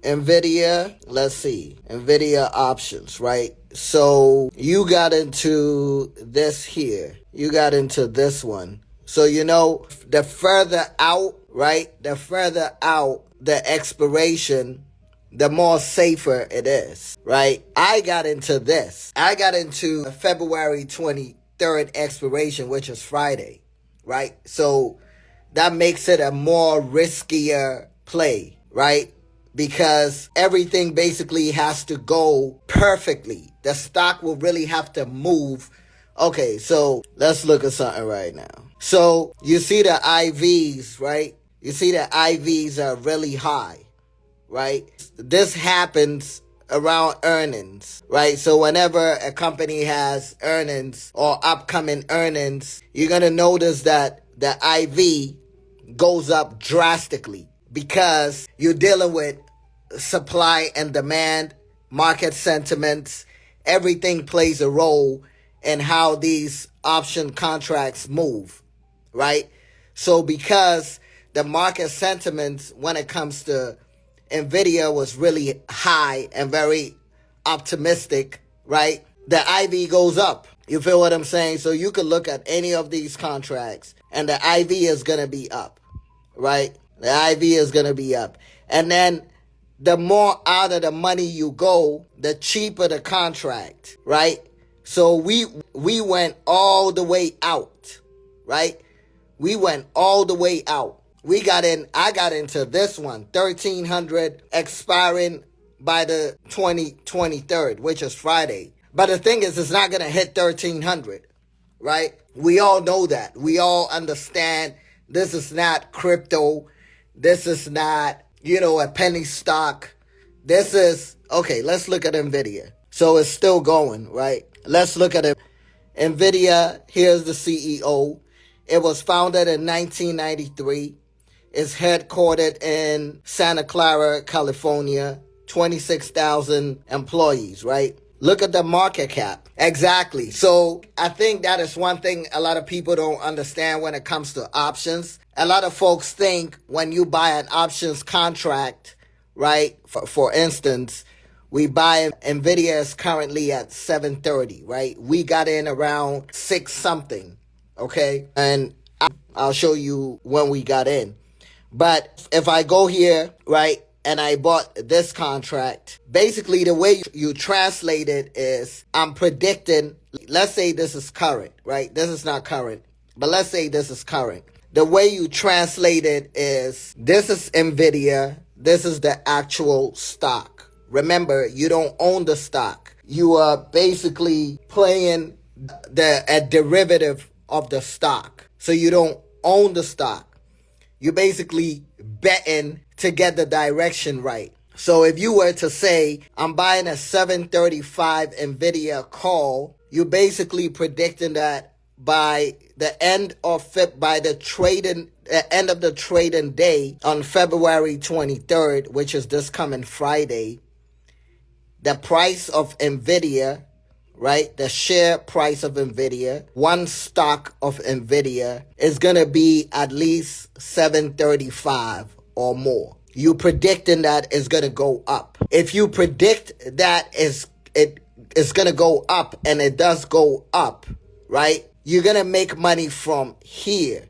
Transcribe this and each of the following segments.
Nvidia, let's see, Nvidia options, right? So you got into this here. You got into this one. So the further out, right? The further out the expiration, the more safer it is, right? I got into this. I got into February 23rd expiration, which is Friday, right? So that makes it a more riskier play, right? Because everything basically has to go perfectly. The stock will really have to move. Okay, so let's look at something right now. So you see the IVs, right? You see the IVs are really high, right? This happens around earnings, right? So whenever a company has earnings or upcoming earnings, you're going to notice that the IV goes up drastically because you're dealing with supply and demand, market sentiments. Everything plays a role in how these option contracts move, right? So because the market sentiments when it comes to Nvidia was really high and very optimistic, right? The IV goes up. You feel what I'm saying? So you could look at any of these contracts and the IV is going to be up, right? The IV is going to be up. And then the more out of the money you go, the cheaper the contract, right? So we went all the way out, right? We went all the way out. I got into this one, 1300 expiring by the 23rd, which is Friday. But the thing is, it's not going to hit 1300, right? We all know that. We all understand this is not crypto. This is not, a penny stock. This is, okay, let's look at Nvidia. So it's still going, right? Let's look at it. Nvidia, here's the CEO. It was founded in 1993. It's headquartered in Santa Clara, California. 26,000 employees, right? Look at the market cap. Exactly. So I think that is one thing a lot of people don't understand when it comes to options. A lot of folks think when you buy an options contract, right? For instance, we buy Nvidia is currently at 730, right? We got in around 6 something, okay? And I'll show you when we got in. But if I go here, right, and I bought this contract, basically the way you translate it is I'm predicting, let's say this is current, right? This is not current, but let's say this is current. The way you translate it is this is Nvidia, this is the actual stock. Remember, you don't own the stock. You are basically playing a derivative of the stock. So you don't own the stock. You're basically betting to get the direction right. So if you were to say, I'm buying a 735 Nvidia call, you're basically predicting that by the end of the end of the trading day on February 23rd, which is this coming Friday, the price of Nvidia, right? The share price of Nvidia, one stock of Nvidia is going to be at least 735 or more. You predicting that it's going to go up. If you predict that it's going to go up and it does go up, right? You're going to make money from here.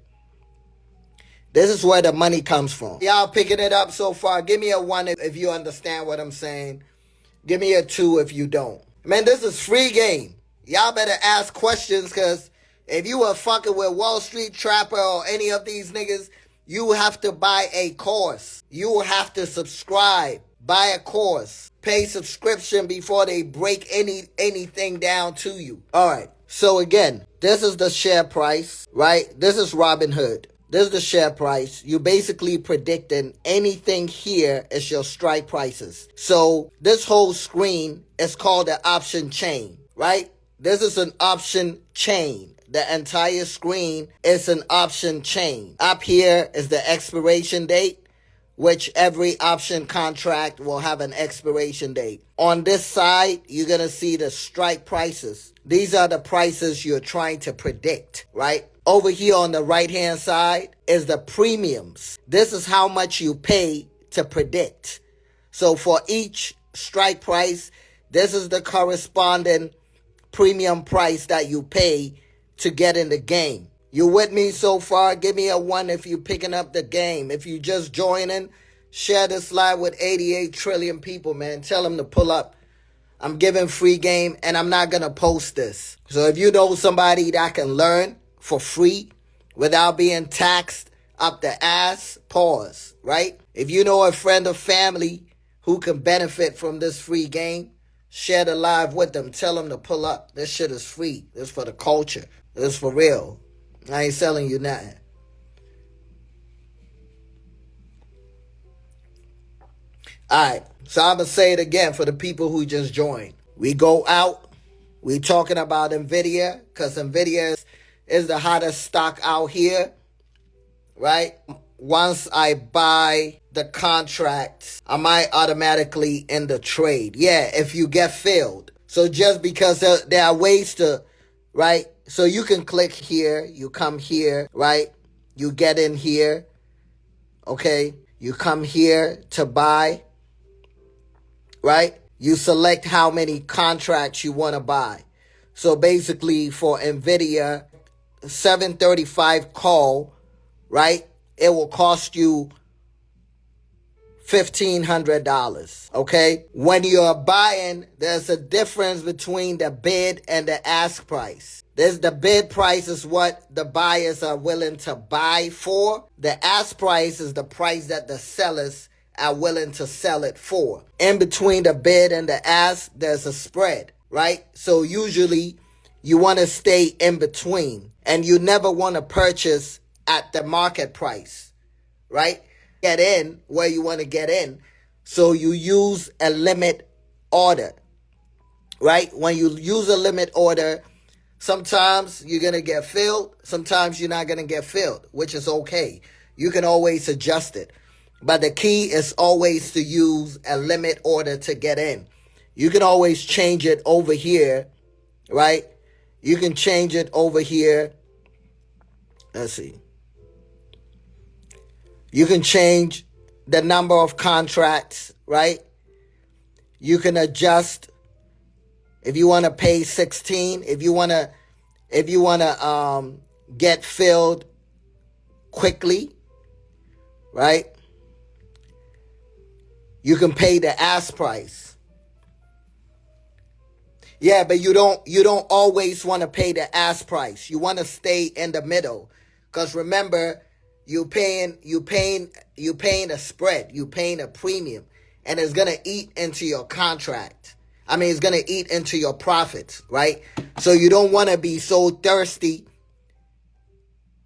This is where the money comes from. Y'all picking it up so far? Give me a 1 if you understand what I'm saying. Give me a 2 if you don't. Man, this is free game. Y'all better ask questions, because if you are fucking with Wall Street Trapper or any of these niggas, you have to buy a course. You will have to subscribe. Buy a course. Pay subscription before they break anything down to you. All right. So again, this is the share price, right? This is Robinhood. This is the share price. You basically predicting anything here is your strike prices. So this whole screen is called an option chain, right? This is an option chain. The entire screen is an option chain. Up here is the expiration date, which every option contract will have an expiration date. On this side, you're going to see the strike prices. These are the prices you're trying to predict, right? Over here on the right-hand side is the premiums. This is how much you pay to predict. So for each strike price, this is the corresponding premium price that you pay to get in the game. You with me so far? Give me a 1 if you picking up the game. If you just joining, share this live with 88 trillion people, man. Tell them to pull up. I'm giving free game, and I'm not going to post this. So if you know somebody that can learn for free without being taxed up the ass, pause, right? If you know a friend or family who can benefit from this free game, share the live with them. Tell them to pull up. This shit is free. This is for the culture. This is for real. I ain't selling you nothing. Alright, so I'm going to say it again for the people who just joined. We go out. We talking about Nvidia because Nvidia is the hottest stock out here. Right? Once I buy the contracts, I might automatically end the trade. Yeah, if you get filled. So just because there are ways to, right? So you can click here, you come here, right? You get in here, okay? You come here to buy, right? You select how many contracts you want to buy. So basically for Nvidia, 735 call, right? It will cost you $1,500, okay? When you're buying, there's a difference between the bid and the ask price. The bid price is what the buyers are willing to buy for. The ask price is the price that the sellers are willing to sell it for. In between the bid and the ask, there's a spread, right? So usually you want to stay in between, and you never want to purchase at the market price, right? Get in where you want to get in. So you use a limit order, right? When you use a limit order, sometimes you're going to get filled. Sometimes you're not going to get filled, which is okay. You can always adjust it. But the key is always to use a limit order to get in. You can always change it over here, right? You can change it over here. Let's see. You can change the number of contracts, right? You can adjust if you want to pay 16, if you want to get filled quickly, right? You can pay the ask price. Yeah, but you don't always want to pay the ask price. You want to stay in the middle. Because remember, you paying a spread, you paying a premium, and it's gonna eat into your contract. I mean, it's gonna eat into your profits, right? So you don't want to be so thirsty.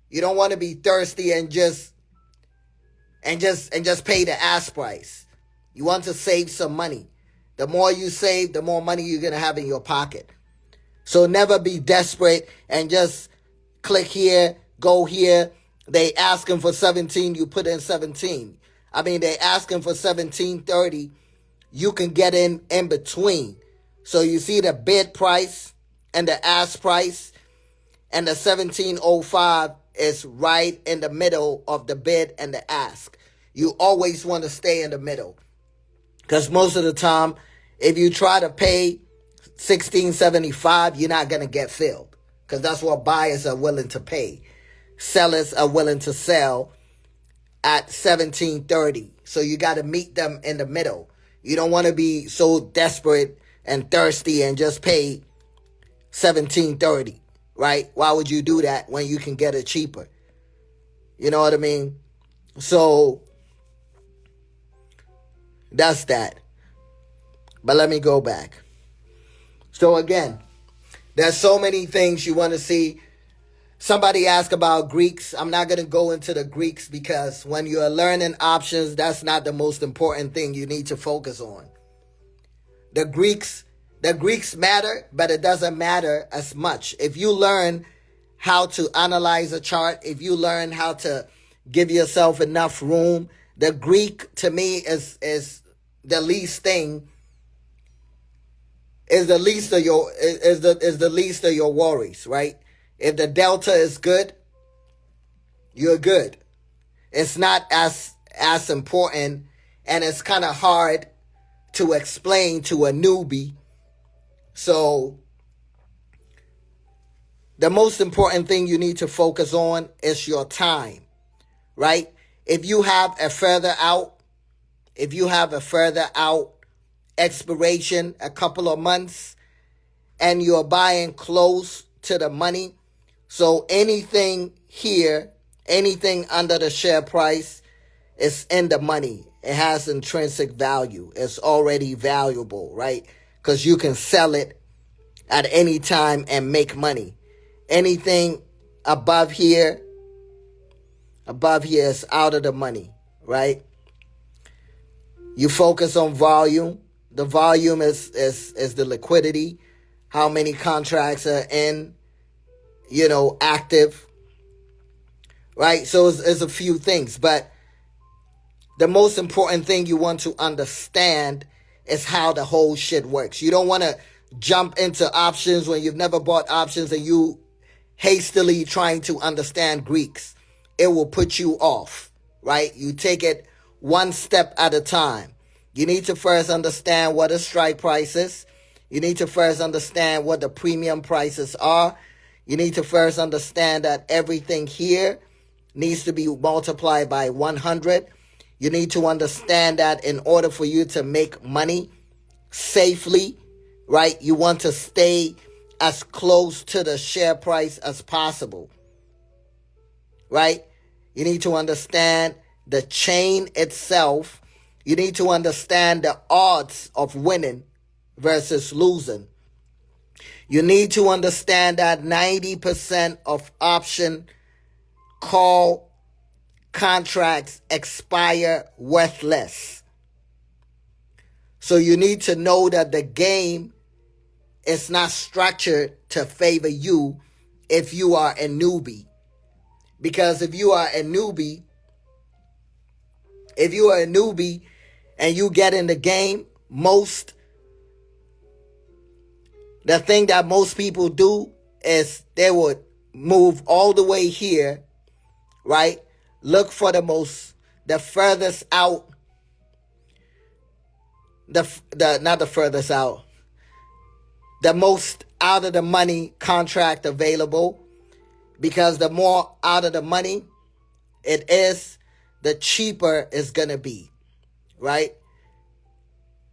You don't want to be thirsty and just pay the ask price. You want to save some money. The more you save, the more money you're gonna have in your pocket. So never be desperate and just click here, go here. They asking for 17, you put in 17. I mean, they asking for 17.30. You can get in between. So you see the bid price and the ask price, and the 17.05 is right in the middle of the bid and the ask. You always want to stay in the middle. Because most of the time, if you try to pay $16.75, you're not going to get filled. Because that's what buyers are willing to pay. Sellers are willing to sell at $17.30. So you got to meet them in the middle. You don't want to be so desperate and thirsty and just pay $17.30, right? Why would you do that when you can get it cheaper? You know what I mean? So that's that. But let me go back. So again, there's so many things you want to see. Somebody asked about Greeks. I'm not going to go into the Greeks because when you're learning options, that's not the most important thing you need to focus on. The Greeks matter, but it doesn't matter as much. If you learn how to analyze a chart, if you learn how to give yourself enough room, the Greek to me is the least thing. Is the least of your worries, right? If the delta is good, you're good. It's not as important, and it's kind of hard to explain to a newbie. So the most important thing you need to focus on is your time, right? If you have a further out expiration, a couple of months, and you're buying close to the money, so anything here, anything under the share price is in the money. It has intrinsic value. It's already valuable, right? Because you can sell it at any time and make money. Anything above here is out of the money, right? You focus on volume. The volume is the liquidity. How many contracts are in, active, right? So it's a few things, but the most important thing you want to understand is how the whole shit works. You don't want to jump into options when you've never bought options and you hastily trying to understand Greeks. It will put you off, right? You take it one step at a time. You need to first understand what a strike price is. You need to first understand what the premium prices are. You need to first understand that everything here needs to be multiplied by 100. You need to understand that in order for you to make money safely, right, you want to stay as close to the share price as possible, right? You need to understand the chain itself. You need to understand the odds of winning versus losing. You need to understand that 90% of option call contracts expire worthless. So you need to know that the game is not structured to favor you if you are a newbie. Because if you are a newbie and you get in the game, the thing that most people do is they would move all the way here, right? Look for the furthest out, not the furthest out, the most out of the money contract available, because the more out of the money it is, the cheaper it's going to be, right?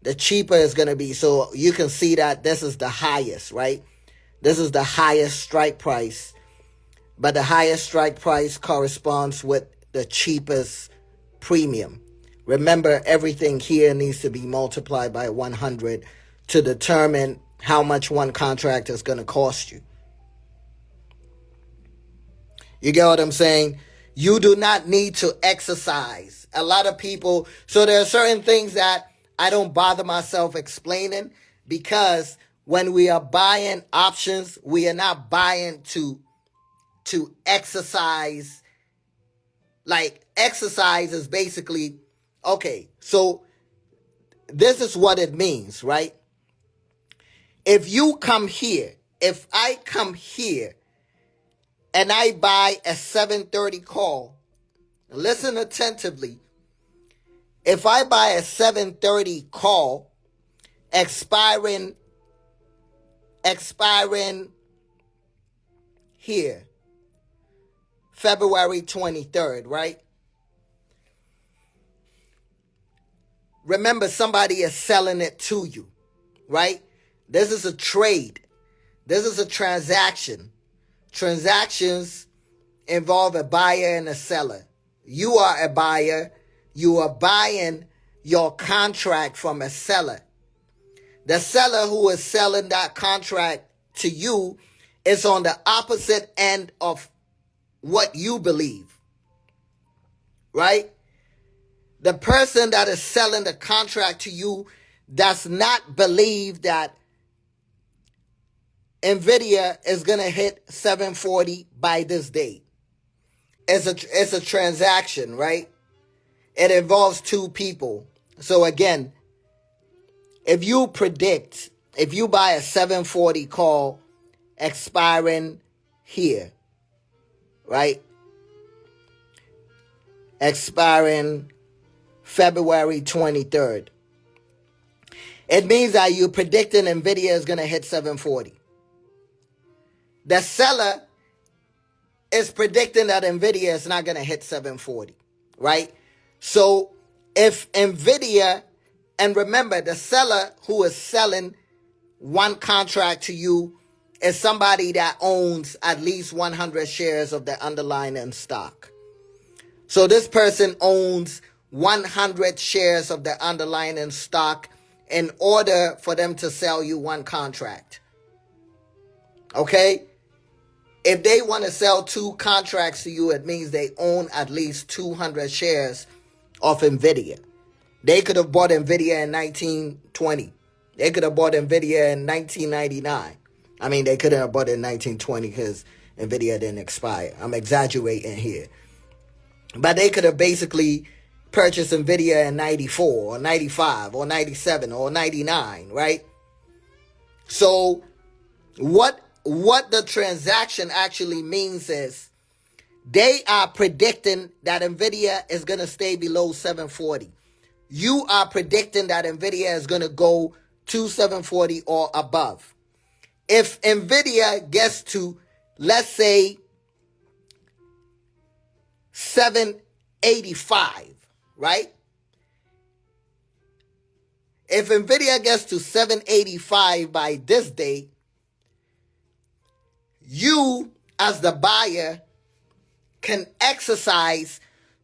The cheaper it's going to be. So you can see that this is the highest, right? This is the highest strike price. But the highest strike price corresponds with the cheapest premium. Remember, everything here needs to be multiplied by 100 to determine how much one contract is going to cost you. You get what I'm saying? You do not need to exercise. A lot of people, so there are certain things that I don't bother myself explaining, because when we are buying options, we are not buying to exercise. Like, exercise is basically, okay, so this is what it means, right? If I come here and I buy a 730 call, listen attentively. If I buy a 730 call expiring here, February 23rd, right? Remember, somebody is selling it to you, right? This is a trade. This is a transaction. Transactions involve a buyer and a seller. You are a buyer. You are buying your contract from a seller. The seller who is selling that contract to you is on the opposite end of what you believe, right? The person that is selling the contract to you does not believe that Nvidia is going to hit 740 by this date. It's a transaction, right? It involves two people. So again, if you buy a 740 call expiring here, right? Expiring February 23rd. It means that you're predicting Nvidia is going to hit 740. The seller is predicting that Nvidia is not going to hit 740, right? So if Nvidia, and remember, the seller who is selling one contract to you is somebody that owns at least 100 shares of the underlying stock. So this person owns 100 shares of the underlying stock in order for them to sell you one contract. Okay? If they want to sell 2 contracts to you, it means they own at least 200 shares of Nvidia. They could have bought Nvidia in 1920. They could have bought Nvidia in 1999. I mean, they couldn't have bought it in 1920 because Nvidia didn't expire. I'm exaggerating here. But they could have basically purchased Nvidia in 94 or 95 or 97 or 99, right? So what the transaction actually means is they are predicting that Nvidia is going to stay below 740. You are predicting that Nvidia is going to go to 740 or above. If Nvidia gets to, let's say, 785, right? If Nvidia gets to 785 by this date, you as the buyer can exercise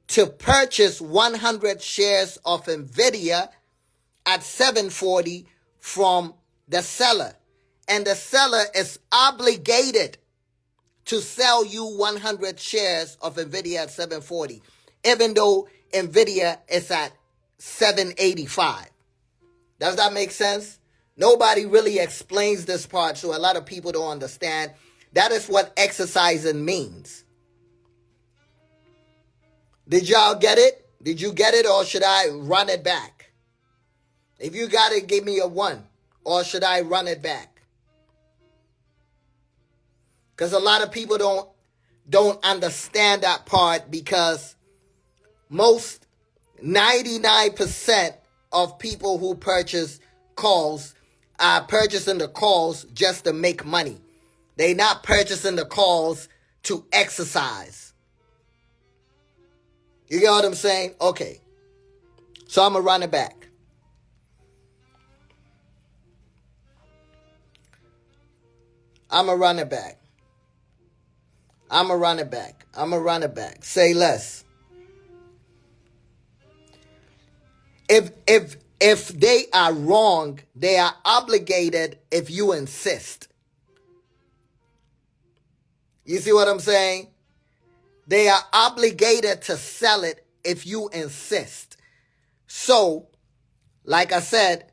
to purchase 100 shares of Nvidia at 740 from the seller. And the seller is obligated to sell you 100 shares of Nvidia at 740, even though Nvidia is at 785. Does that make sense? Nobody really explains this part, so a lot of people don't understand. That is what exercising means. Did y'all get it? Did you get it, or should I run it back? If you got it, give me a 1. Or should I run it back? Because a lot of people don't understand that part, because most 99% of people who purchase calls are purchasing the calls just to make money. They're not purchasing the calls to exercise. You get what I'm saying? Okay. So I'm going to run it back. I'm going to run it back. I'm going to run it back. I'm going to run it back. Say less. If they are wrong, they are obligated if you insist. You see what I'm saying? They are obligated to sell it if you insist. So, like I said,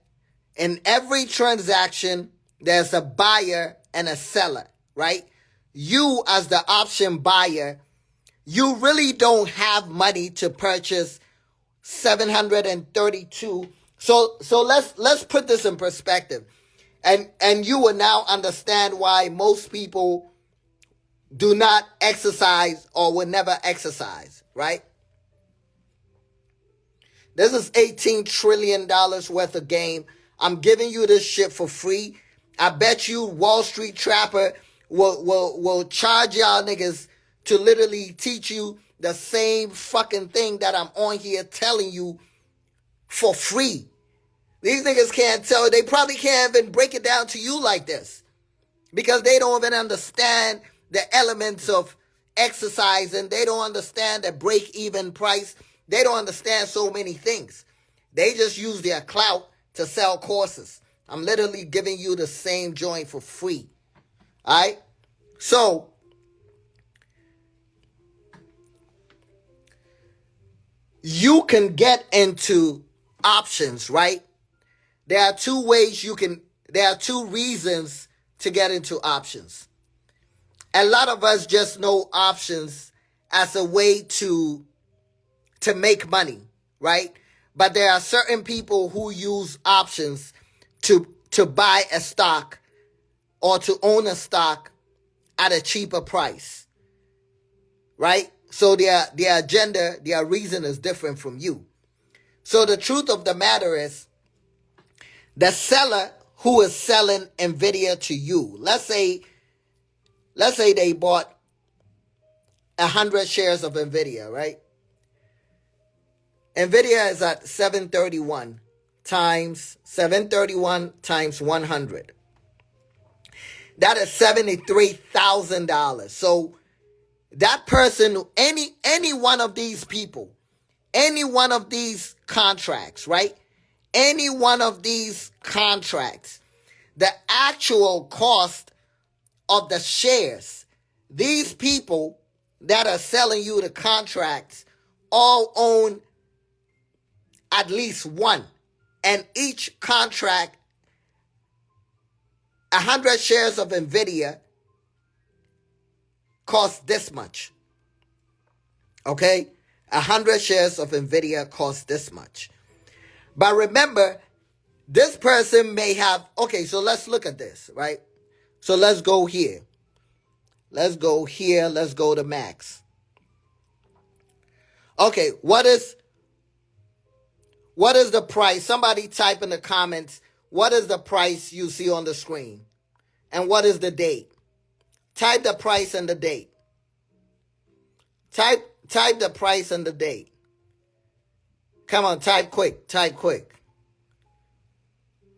in every transaction, there's a buyer and a seller, right? You as the option buyer, you really don't have money to purchase 732. So let's put this in perspective. And you will now understand why most people do not exercise or will never exercise, right? This is $18 trillion worth of game. I'm giving you this shit for free. I bet you Wall Street Trapper will charge y'all niggas to literally teach you the same fucking thing that I'm on here telling you for free. These niggas can't tell. They probably can't even break it down to you like this, because they don't even understand the elements of exercising. They don't understand the break-even price. They don't understand so many things. They just use their clout to sell courses. I'm literally giving you the same joint for free. All right? So, you can get into options, right? There are two reasons to get into options. A lot of us just know options as a way to make money, right? But there are certain people who use options to buy a stock or to own a stock at a cheaper price, right? So their agenda, their reason is different from you. So the truth of the matter is The seller who is selling Nvidia to you, let's say they bought 100 shares of Nvidia, right? Nvidia is at 731 times 100. That is $73,000. So that person, any one of these people, any one of these contracts, right? Any one of these contracts, the actual cost of the shares, these people that are selling you the contracts all own at least one. And each contract, 100 shares of Nvidia costs this much. Okay? 100 shares of Nvidia costs this much. But remember, this person may have, okay, so let's look at this, right? So let's go here. Let's go here. Let's go to max. Okay, what is the price? Somebody type in the comments, what is the price you see on the screen? And what is the date? Type the price and the date. Type the price and the date. Come on, type quick. Type quick.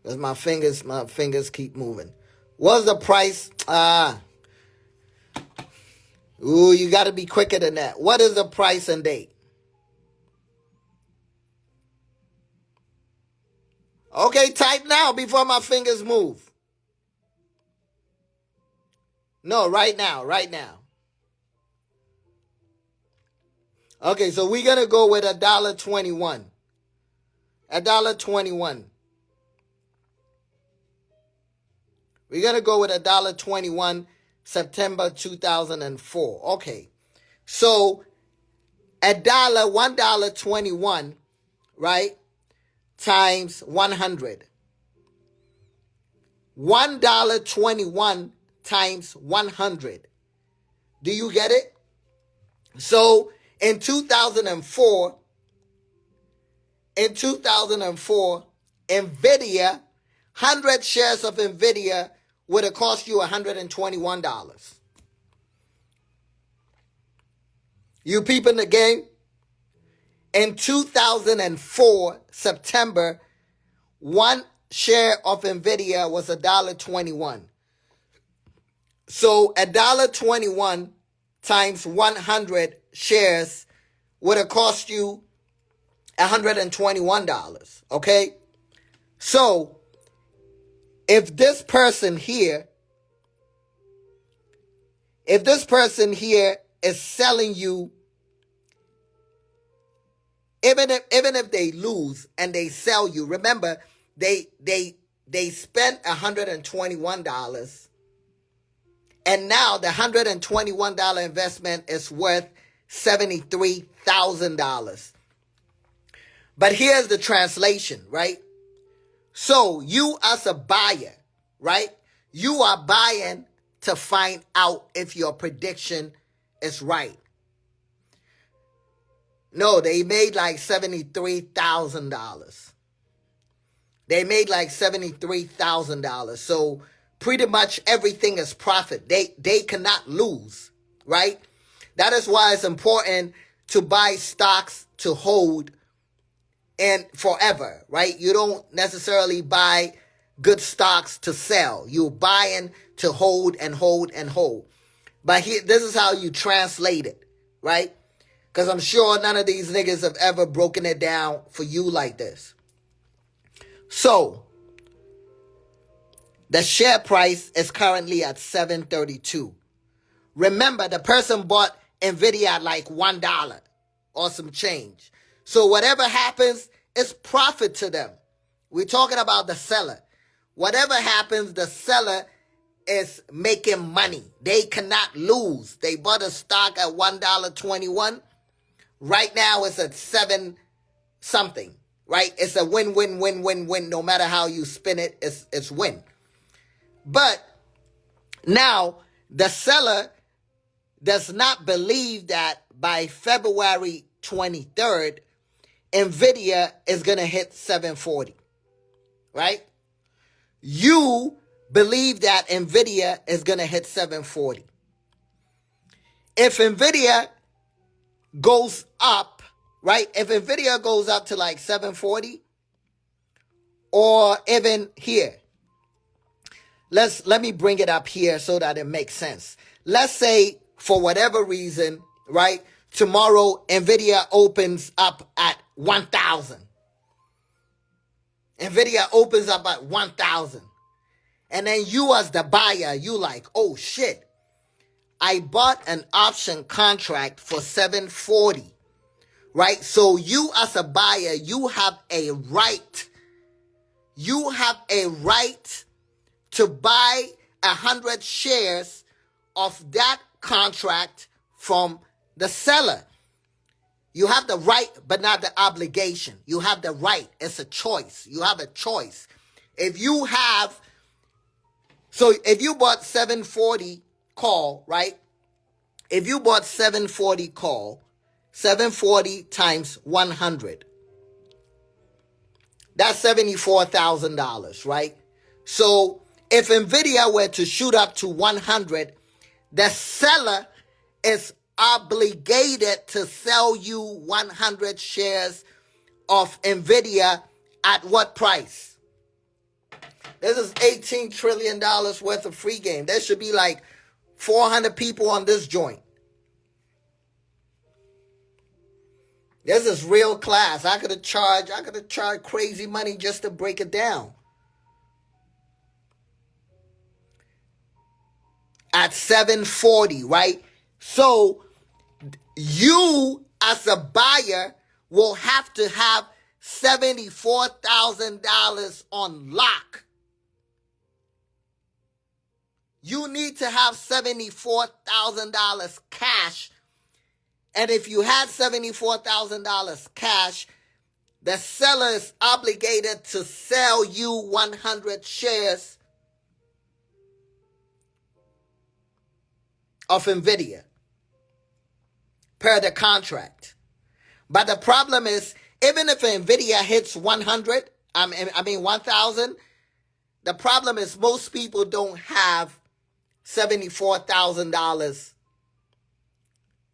Because my fingers keep moving. What's the price? Ooh, you got to be quicker than that. What is the price and date? Okay, type now before my fingers move. No, right now. Okay, so we're going to go with $1.21. $1.21. We're going to go with $1.21, September 2004. Okay, so $1.21, right, times 100. $1.21 times 100. Do you get it? So in 2004, Nvidia, 100 shares of Nvidia would have cost you $121. You peeping the game? In 2004, September, one share of Nvidia was $1.21. So $1.21 times 100 shares would have cost you $121. Okay? So if this person here is selling you, even if they lose and they sell you, remember they spent $121, and now the $121 investment is worth $73,000. But here's the translation, right? So you as a buyer, right? You are buying to find out if your prediction is right. No, they made like $73,000. They made like $73,000. So pretty much everything is profit. They cannot lose, right? That is why it's important to buy stocks to hold and forever, right? You don't necessarily buy good stocks to sell. You're buying to hold and hold and hold. But here, this is how you translate it, right? Because I'm sure none of these niggas have ever broken it down for you like this. So, the share price is currently at $7.32. Remember, the person bought Nvidia at like $1 or some change. So whatever happens, it's profit to them. We're talking about the seller. Whatever happens, the seller is making money. They cannot lose. They bought a stock at $1.21. Right now it's at 7 something, right? It's a win. No matter how you spin it, it's win. But now the seller does not believe that by February 23rd, Nvidia is going to hit 740, right? you believe that Nvidia is going to hit 740. If Nvidia goes up, right? If Nvidia goes up to like 740, or even here, let me bring it up here so that it makes sense. Let's say for whatever reason, right? Tomorrow Nvidia opens up at 1,000. Nvidia opens up at 1,000. And then you as the buyer, you like, oh shit, I bought an option contract for 740, right? So you as a buyer, you have a right to buy 100 shares of that contract from the seller. You have the right, but not the obligation. You have the right. It's a choice. You have a choice. If you bought 740 call, right? If you bought 740 call, 740 times 100, that's $74,000, right? So if Nvidia were to shoot up to 100, the seller is obligated to sell you 100 shares of Nvidia at what price? This is $18 trillion worth of free game. There should be like 400 people on this joint. This is real class. I could have charged crazy money just to break it down. At 740, right? So you as a buyer will have to have $74,000 on lock. You need to have $74,000 cash. And if you had $74,000 cash, the seller is obligated to sell you 100 shares of Nvidia per the contract. But the problem is, even if Nvidia hits 1,000, the problem is most people don't have $74,000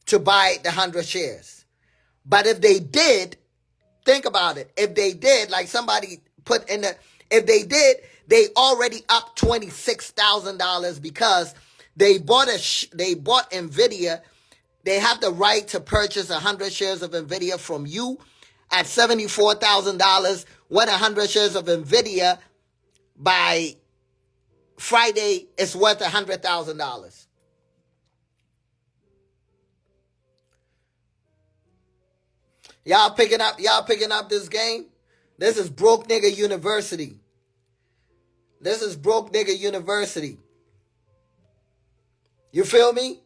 to buy the 100 shares. But if they did, think about it. If they did, like somebody put in if they did, they already up $26,000 because they bought Nvidia. They have the right to purchase 100 shares of Nvidia from you at $74,000. What 100 shares of Nvidia by Friday is worth $100,000. Y'all picking up this game? This is broke nigga university. This is broke nigga university. You feel me?